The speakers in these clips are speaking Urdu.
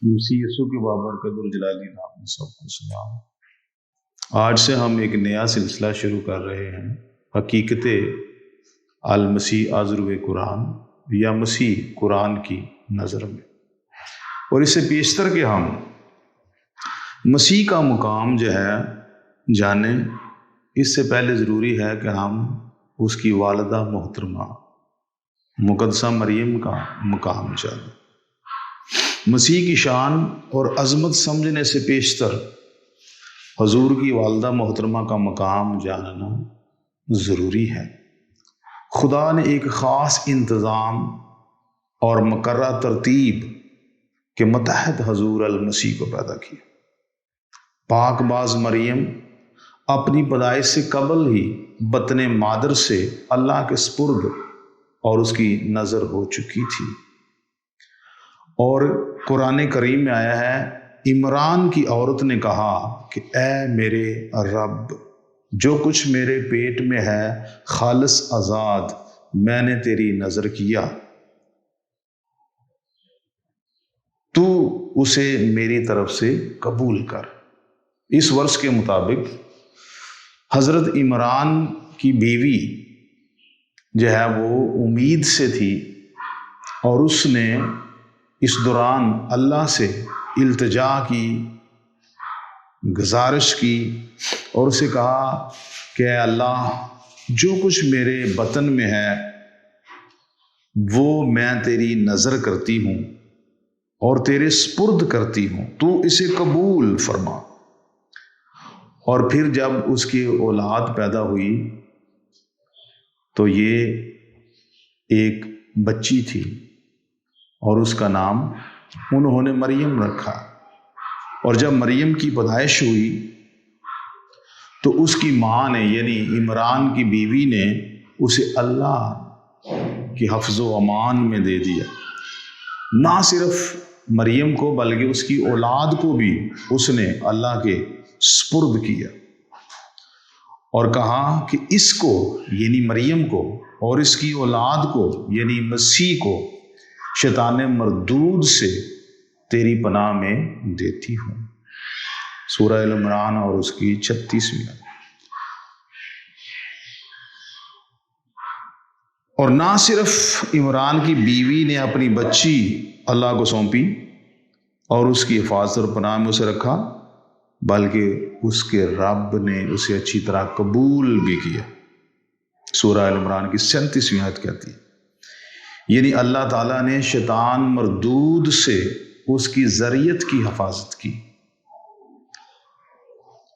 مسیح یسوع کے بابرکت الجلالی نام میں سب کو سلام۔ آج سے ہم ایک نیا سلسلہ شروع کر رہے ہیں، حقیقت المسیح آذرو قرآن یا مسیح قرآن کی نظر میں، اور اس سے بیشتر کہ ہم مسیح کا مقام جو ہے جانیں، اس سے پہلے ضروری ہے کہ ہم اس کی والدہ محترمہ مقدسہ مریم کا مقام جانیں۔ مسیح کی شان اور عظمت سمجھنے سے بیشتر حضور کی والدہ محترمہ کا مقام جاننا ضروری ہے۔ خدا نے ایک خاص انتظام اور مقررہ ترتیب کے متحد حضور المسیح کو پیدا کیا۔ پاک باز مریم اپنی پیدائش سے قبل ہی بطن مادر سے اللہ کے سپرد اور اس کی نظر ہو چکی تھی، اور قرآن کریم میں آیا ہے، عمران کی عورت نے کہا کہ اے میرے رب، جو کچھ میرے پیٹ میں ہے خالص آزاد میں نے تیری نظر کیا، تو اسے میری طرف سے قبول کر۔ اس ورس کے مطابق حضرت عمران کی بیوی جو ہے وہ امید سے تھی، اور اس نے اس دوران اللہ سے التجا کی، گزارش کی، اور اسے کہا کہ اے اللہ، جو کچھ میرے بطن میں ہے وہ میں تیری نظر کرتی ہوں اور تیرے سپرد کرتی ہوں، تو اسے قبول فرما۔ اور پھر جب اس کی اولاد پیدا ہوئی تو یہ ایک بچی تھی، اور اس کا نام انہوں نے مریم رکھا۔ اور جب مریم کی پیدائش ہوئی تو اس کی ماں نے یعنی عمران کی بیوی نے اسے اللہ کی حفظ و امان میں دے دیا۔ نہ صرف مریم کو بلکہ اس کی اولاد کو بھی اس نے اللہ کے سپرد کیا، اور کہا کہ اس کو یعنی مریم کو اور اس کی اولاد کو یعنی مسیح کو شیطان مردود سے تیری پناہ میں دیتی ہوں۔ سورہ ال عمران اور اس کی 36ویں۔ اور نہ صرف عمران کی بیوی نے اپنی بچی اللہ کو سونپی اور اس کی حفاظت اور پناہ میں اسے رکھا، بلکہ اس کے رب نے اسے اچھی طرح قبول بھی کیا۔ سورہ ال عمران کی 37ویں آیت کہتی ہے، یعنی اللہ تعالیٰ نے شیطان مردود سے اس کی ذریت کی حفاظت کی۔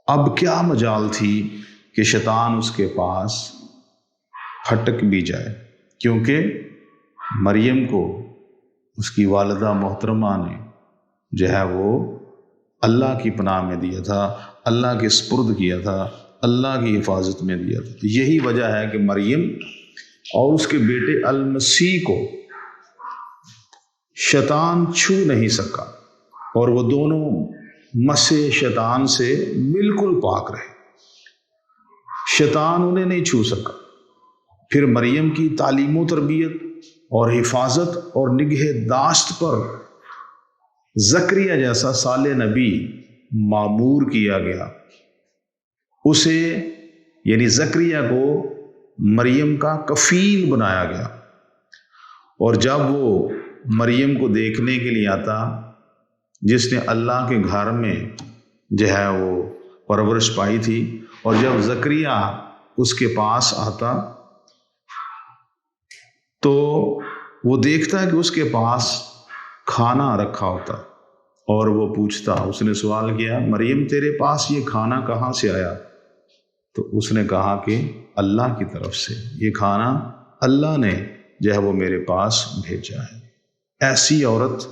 اب کیا مجال تھی کہ شیطان اس کے پاس پھٹک بھی جائے، کیونکہ مریم کو اس کی والدہ محترمہ نے جو ہے وہ اللہ کی پناہ میں دیا تھا، اللہ کے سپرد کیا تھا، اللہ کی حفاظت میں دیا تھا۔ یہی وجہ ہے کہ مریم اور اس کے بیٹے المسیح کو شیطان چھو نہیں سکا، اور وہ دونوں مس شیطان سے بالکل پاک رہے۔ شیطان انہیں نہیں چھو سکا۔ پھر مریم کی تعلیم و تربیت اور حفاظت اور نگہداشت پر زکریا جیسا صالح نبی مامور کیا گیا۔ اسے یعنی زکریا کو مریم کا کفیل بنایا گیا، اور جب وہ مریم کو دیکھنے کے لیے آتا جس نے اللہ کے گھر میں جو ہے وہ پرورش پائی تھی، اور جب زکریا اس کے پاس آتا تو وہ دیکھتا ہے کہ اس کے پاس کھانا رکھا ہوتا، اور وہ پوچھتا، اس نے سوال کیا، مریم تیرے پاس یہ کھانا کہاں سے آیا؟ تو اس نے کہا کہ اللہ کی طرف سے، یہ کھانا اللہ نے جو ہے وہ میرے پاس بھیجا ہے۔ ایسی عورت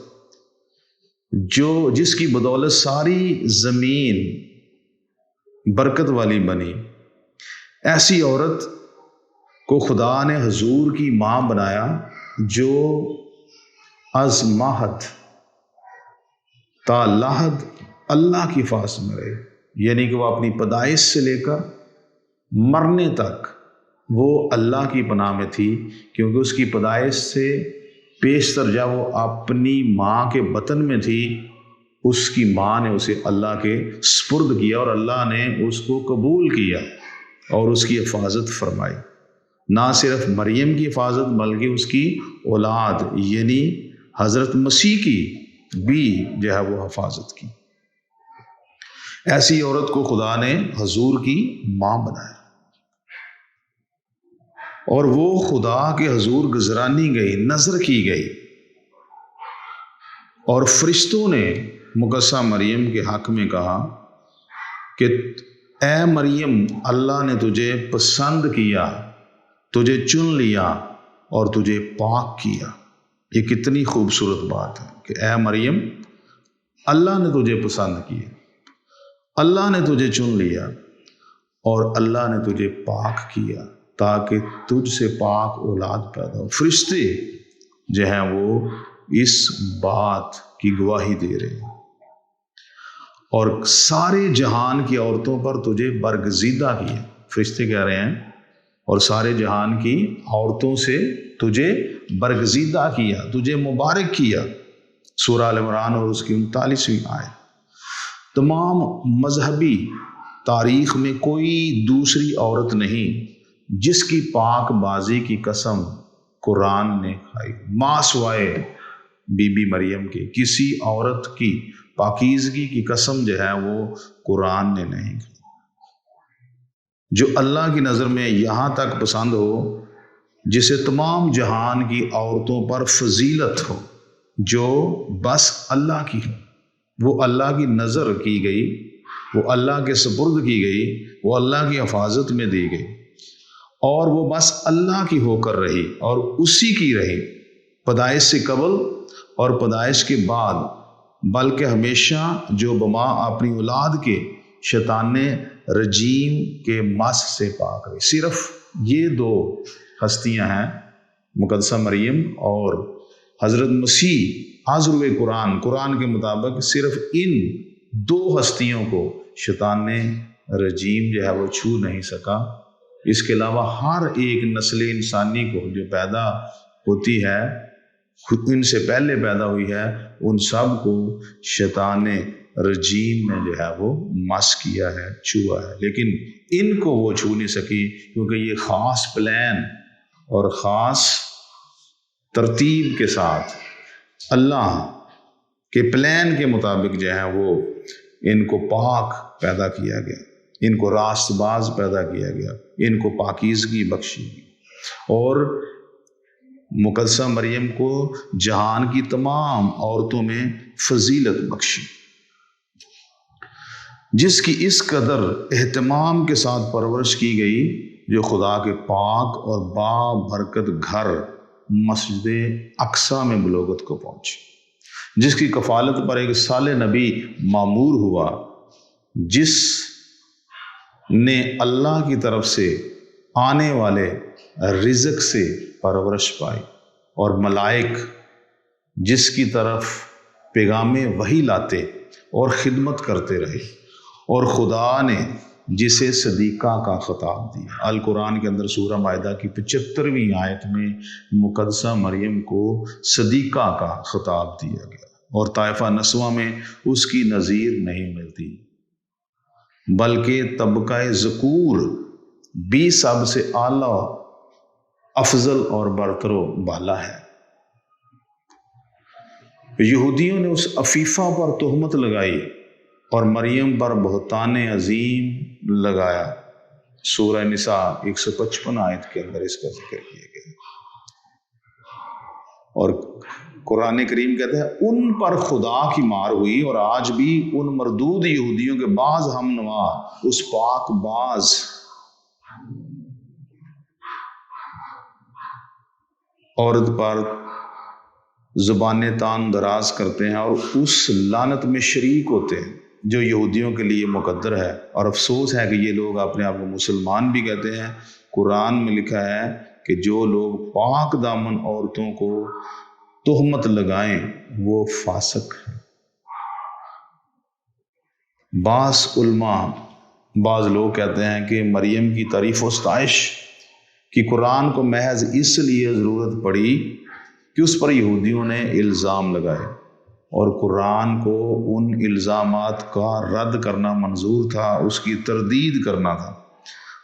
جس کی بدولت ساری زمین برکت والی بنی، ایسی عورت کو خدا نے حضور کی ماں بنایا، جو از مہد تا لحد اللہ کی حفاظت میں رہے، یعنی کہ وہ اپنی پیدائش سے لے کر مرنے تک وہ اللہ کی پناہ میں تھی، کیونکہ اس کی پیدائش سے پیشتر جب وہ اپنی ماں کے بطن میں تھی اس کی ماں نے اسے اللہ کے سپرد کیا اور اللہ نے اس کو قبول کیا اور اس کی حفاظت فرمائی۔ نہ صرف مریم کی حفاظت بلکہ اس کی اولاد یعنی حضرت مسیح کی بھی جو ہے وہ حفاظت کی۔ ایسی عورت کو خدا نے حضور کی ماں بنایا اور وہ خدا کے حضور گزرانی گئی، نظر کی گئی، اور فرشتوں نے مقدسہ مریم کے حق میں کہا کہ اے مریم، اللہ نے تجھے پسند کیا، تجھے چن لیا اور تجھے پاک کیا۔ یہ کتنی خوبصورت بات ہے کہ اے مریم، اللہ نے تجھے پسند کیا، اللہ نے تجھے چن لیا اور اللہ نے تجھے پاک کیا تاکہ تجھ سے پاک اولاد پیدا ہو۔ فرشتے جو ہیں وہ اس بات کی گواہی دے رہے ہیں، اور سارے جہان کی عورتوں پر تجھے برگزیدہ کیا۔ فرشتے کہہ رہے ہیں اور سارے جہان کی عورتوں سے تجھے برگزیدہ کیا، تجھے مبارک کیا۔ سورہ آل عمران اور اس کی 39ویں آیت۔ تمام مذہبی تاریخ میں کوئی دوسری عورت نہیں جس کی پاک بازی کی قسم قرآن نے کھائی، ماں سوائے بی بی مریم کے کسی عورت کی پاکیزگی کی قسم جو ہے وہ قرآن نے نہیں کھائی۔ جو اللہ کی نظر میں یہاں تک پسند ہو، جسے تمام جہان کی عورتوں پر فضیلت ہو، جو بس اللہ کی ہو، وہ اللہ کی نظر کی گئی، وہ اللہ کے سپرد کی گئی، وہ اللہ کی حفاظت میں دی گئی، اور وہ بس اللہ کی ہو کر رہی اور اسی کی رہی، پیدائش سے قبل اور پیدائش کے بعد، بلکہ ہمیشہ جو بما اپنی اولاد کے شیطان رجیم کے مس سے پاک رہی۔ صرف یہ دو ہستیاں ہیں، مقدسہ مریم اور حضرت مسیح عذرو قرآن۔ قرآن کے مطابق صرف ان دو ہستیوں کو شیطان رجیم جو ہے وہ چھو نہیں سکا۔ اس کے علاوہ ہر ایک نسل انسانی کو جو پیدا ہوتی ہے، ان سے پہلے پیدا ہوئی ہے، ان سب کو شیطان رجیم نے جو ہے وہ مس کیا ہے، چھوا ہے، لیکن ان کو وہ چھو نہیں سکی کیونکہ یہ خاص پلان اور خاص ترتیب کے ساتھ اللہ کے پلان کے مطابق جو ہے وہ ان کو پاک پیدا کیا گیا، ان کو راست باز پیدا کیا گیا، ان کو پاکیزگی بخشی گئی، اور مقدسہ مریم کو جہان کی تمام عورتوں میں فضیلت بخشی، جس کی اس قدر اہتمام کے ساتھ پرورش کی گئی، جو خدا کے پاک اور با برکت گھر مسجد اقصیٰ میں بلوغت کو پہنچی، جس کی کفالت پر ایک صالح نبی معمور ہوا، جس نے اللہ کی طرف سے آنے والے رزق سے پرورش پائی، اور ملائک جس کی طرف پیغام وحی لاتے اور خدمت کرتے رہے، اور خدا نے جسے صدیقہ کا خطاب دیا۔ القرآن کے اندر سورہ مائدہ کی 75ویں آیت میں مقدسہ مریم کو صدیقہ کا خطاب دیا گیا، اور طائفہ نسوہ میں اس کی نظیر نہیں ملتی، بلکہ طبقہ ذکور بھی سب سے اعلیٰ، افضل اور برتر و بالا ہے۔ یہودیوں نے اس عفیفہ پر تہمت لگائی اور مریم پر بہتان عظیم لگایا۔ سورہ نساء 155 آیت کے اندر اس کا ذکر کیا گیا، اور قرآن کریم کہتا ہے ان پر خدا کی مار ہوئی، اور آج بھی ان مردود یہودیوں کے بعض ہم نوا اس پاک باز عورت پر زبانیں تان دراز کرتے ہیں اور اس لعنت میں شریک ہوتے ہیں جو یہودیوں کے لیے مقدر ہے، اور افسوس ہے کہ یہ لوگ اپنے آپ کو مسلمان بھی کہتے ہیں۔ قرآن میں لکھا ہے کہ جو لوگ پاک دامن عورتوں کو تہمت لگائیں وہ فاسق ہیں۔ بعض علماء، بعض لوگ کہتے ہیں کہ مریم کی تعریف و ستائش کی قرآن کو محض اس لیے ضرورت پڑی کہ اس پر یہودیوں نے الزام لگائے اور قرآن کو ان الزامات کا رد کرنا منظور تھا، اس کی تردید کرنا تھا،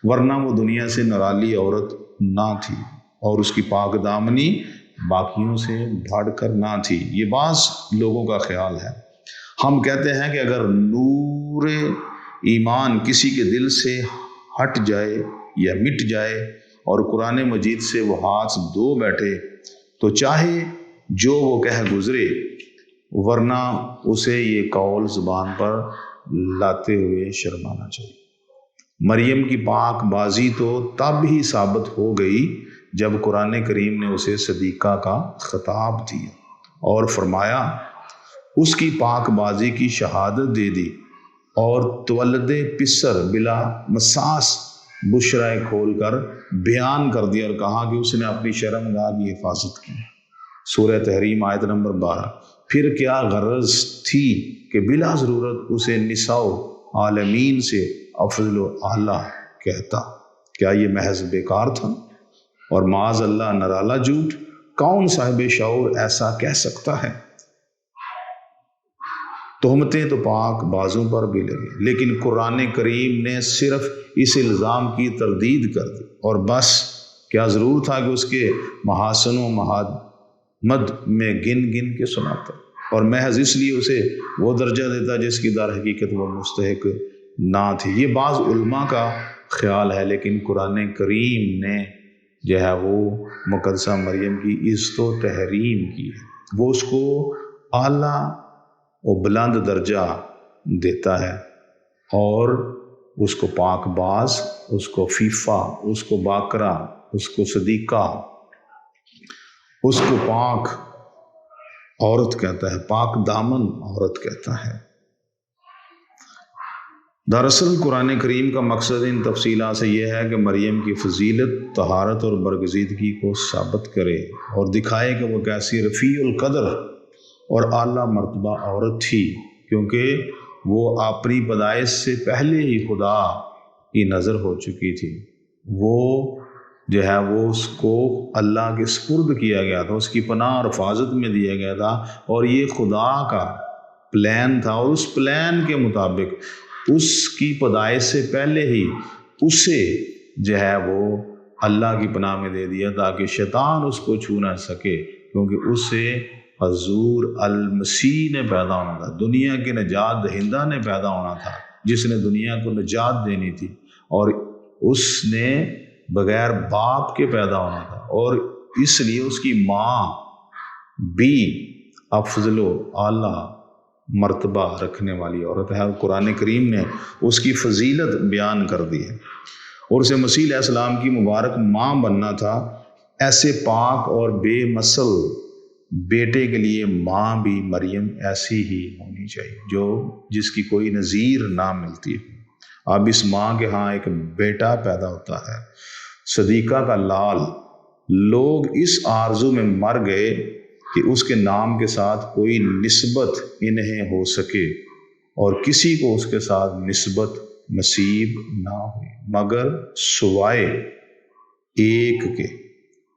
ورنہ وہ دنیا سے نرالی عورت نہ تھی اور اس کی پاک دامنی باقیوں سے بڑھ کر نہ تھی۔ یہ بعض لوگوں کا خیال ہے۔ ہم کہتے ہیں کہ اگر نور ایمان کسی کے دل سے ہٹ جائے یا مٹ جائے اور قرآن مجید سے وہ ہاتھ دھو بیٹھے تو چاہے جو وہ کہہ گزرے، ورنہ اسے یہ قول زبان پر لاتے ہوئے شرمانا چاہیے۔ مریم کی پاک بازی تو تب ہی ثابت ہو گئی جب قرآن کریم نے اسے صدیقہ کا خطاب دیا اور فرمایا اس کی پاک بازی کی شہادت دے دی اور تولد پسر بلا مساس بشرائے کھول کر بیان کر دیا اور کہا کہ اس نے اپنی شرمگاہ کی حفاظت کی۔ سورہ تحریم آیت نمبر 12۔ پھر کیا غرض تھی کہ بلا ضرورت اسے نساء عالمین سے افضل و اعلیٰ کہتا؟ کیا یہ محض بیکار تھا؟ اور معاذ اللہ نرالا جھوٹ، کون صاحب شعور ایسا کہہ سکتا ہے؟ تہمتیں تو پاک بازوں پر بھی لگی، لیکن قرآن کریم نے صرف اس الزام کی تردید کر دی اور بس۔ کیا ضرور تھا کہ اس کے محاسن و محمد میں گن گن کے سناتا اور محض اس لیے اسے وہ درجہ دیتا جس کی در حقیقت وہ مستحق نہ تھی؟ یہ بعض علماء کا خیال ہے، لیکن قرآن کریم نے جو ہے وہ مقدسہ مریم کی عزت و تحریم کی ہے، وہ اس کو اعلیٰ و بلند درجہ دیتا ہے اور اس کو پاک باز، اس کو فیفا، اس کو باکرا، اس کو صدیقہ، اس کو پاک عورت کہتا ہے، پاک دامن عورت کہتا ہے۔ دراصل قرآن کریم کا مقصد ان تفصیلات سے یہ ہے کہ مریم کی فضیلت، طہارت اور برگزیدگی کو ثابت کرے اور دکھائے کہ وہ کیسی رفیع القدر اور اعلیٰ مرتبہ عورت تھی، کیونکہ وہ اپنی پیدائش سے پہلے ہی خدا کی نظر ہو چکی تھی۔ وہ جو ہے وہ اس کو اللہ کے سپرد کیا گیا تھا، اس کی پناہ اور حفاظت میں دیا گیا تھا، اور یہ خدا کا پلان تھا، اور اس پلان کے مطابق اس کی پیدائش سے پہلے ہی اسے جو ہے وہ اللہ کی پناہ میں دے دیا تاکہ شیطان اس کو چھو نہ سکے، کیونکہ اس سے حضور المسیح نے پیدا ہونا تھا، دنیا کے نجات دہندہ نے پیدا ہونا تھا، جس نے دنیا کو نجات دینی تھی، اور اس نے بغیر باپ کے پیدا ہونا تھا، اور اس لیے اس کی ماں بھی افضل و اعلیٰ مرتبہ رکھنے والی عورت ہے، اور قرآن کریم نے اس کی فضیلت بیان کر دی ہے، اور اسے مسیح علیہ السلام کی مبارک ماں بننا تھا۔ ایسے پاک اور بے مثل بیٹے کے لیے ماں بھی مریم ایسی ہی ہونی چاہیے جس کی کوئی نظیر نہ ملتی ہو۔ اب اس ماں کے ہاں ایک بیٹا پیدا ہوتا ہے، صدیقہ کا لال۔ لوگ اس آرزو میں مر گئے کہ اس کے نام کے ساتھ کوئی نسبت انہیں ہو سکے، اور کسی کو اس کے ساتھ نسبت نصیب نہ ہوئی مگر سوائے ایک کے،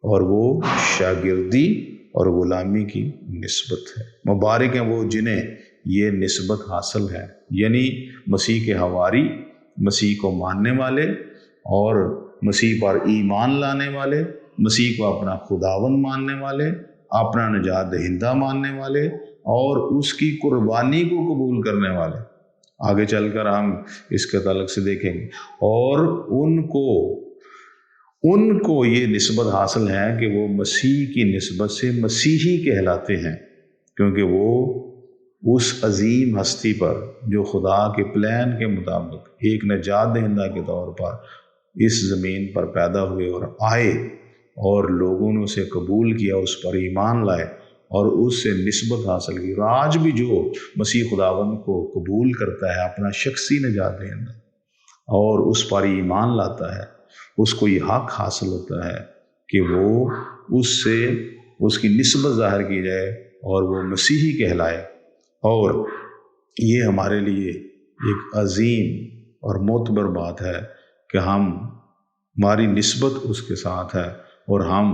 اور وہ شاگردی اور غلامی کی نسبت ہے۔ مبارک ہیں وہ جنہیں یہ نسبت حاصل ہے، یعنی مسیح کے حواری، مسیح کو ماننے والے اور مسیح پر ایمان لانے والے، مسیح کو اپنا خداوند ماننے والے، اپنا نجات دہندہ ماننے والے اور اس کی قربانی کو قبول کرنے والے۔ آگے چل کر ہم اس کے تعلق سے دیکھیں گے، اور ان کو یہ نسبت حاصل ہے کہ وہ مسیح کی نسبت سے مسیحی کہلاتے ہیں، کیونکہ وہ اس عظیم ہستی پر جو خدا کے پلان کے مطابق ایک نجات دہندہ کے طور پر اس زمین پر پیدا ہوئے اور آئے، اور لوگوں نے اسے قبول کیا، اس پر ایمان لائے اور اس سے نسبت حاصل کی۔ اور آج بھی جو مسیح خداوند کو قبول کرتا ہے اپنا شخصی نجات دہندہ اور اس پر ایمان لاتا ہے، اس کو یہ حق حاصل ہوتا ہے کہ وہ اس سے اس کی نسبت ظاہر کی جائے اور وہ مسیحی کہلائے۔ اور یہ ہمارے لیے ایک عظیم اور معتبر بات ہے کہ ہماری نسبت اس کے ساتھ ہے، اور ہم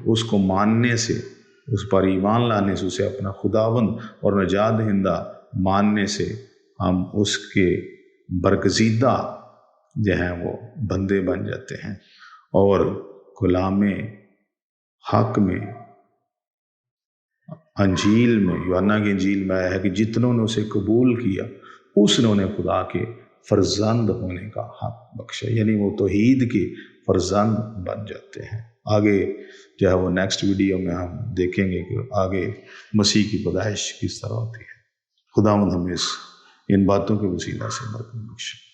اس کو ماننے سے اس پر ایمان لانے سے، اسے اپنا خداوند اور نجات دہندہ ماننے سے ہم اس کے برگزیدہ جو ہیں وہ بندے بن جاتے ہیں، اور کلام حق میں، انجیل میں، یوحنا کی انجیل میں آیا ہے کہ جتنوں نے اسے قبول کیا اس نے انہیں خدا کے فرزند ہونے کا حق بخشا، یعنی وہ توحید کے فرزند بن جاتے ہیں۔ آگے جو ہے وہ نیکسٹ ویڈیو میں ہم دیکھیں گے کہ آگے مسیح کی پیدائش کس طرح ہوتی ہے۔ خداوند ہمیں ان باتوں کے وسیلہ سے برکت بخشے۔